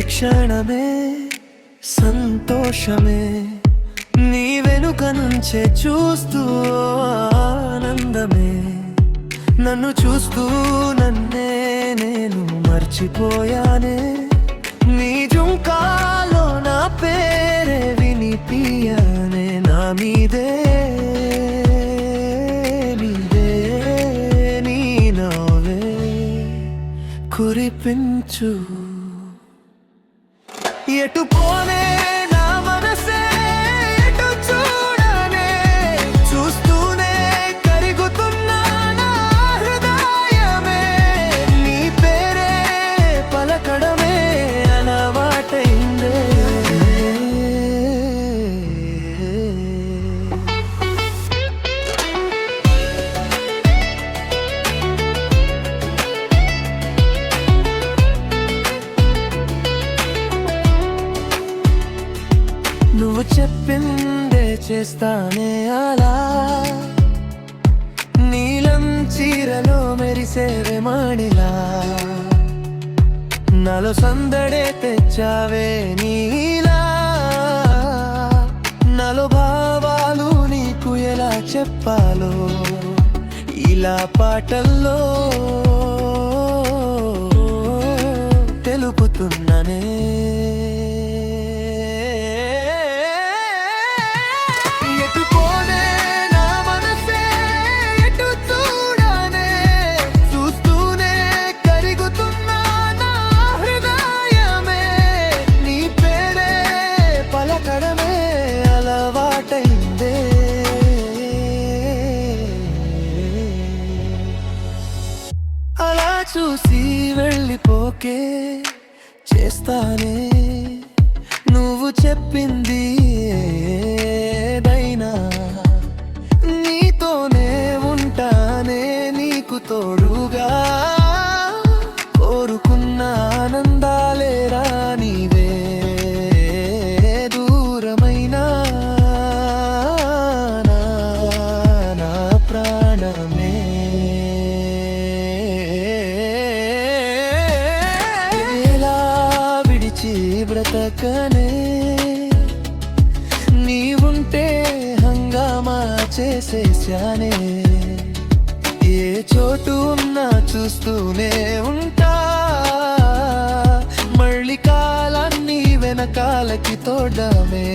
క్షణమే సంతోషమే నీ వెనుక నుంచే చూస్తూ ఆనందమే నన్ను చూస్తూ నన్నే నేను మర్చిపోయానే నీ జుంకాలో నా పేరే వినిపియానే నా మీదే నీ నవ్వే కురిపించు ఎటు పోనే నా మనసే ఎటు చూడనే చూస్తూనే కరుగుతున్నా నా హృదయమే నీ పేరే పలకడమే అలవాటైందే నువ్వు చెప్పిందే చేస్తానే అలా నీలం చీరలో మెరిసేవే మాడిలా నాలో సందడే తెచ్చావే నీలా నాలో భావాలు నీకు ఎలా చెప్పాలో ఇలా పాటల్లో తెలుపుతున్నానే అలా చూసి వెళ్ళిపోకే చేస్తానే నువ్వు చెప్పింది ఏదైనా నీతోనే ఉంటానే నీకు తోడుగా కోరుకున్న ఆనందాలే రానివే దూరమైనా నా ప్రాణమే బ్రతకనే నీవుంటే హంగామా చేసేశానే ఏ చోటు ఉన్నా చూస్తూనే ఉంటా మళ్ళీ కాలాన్ని వెనకాలకి తోడమే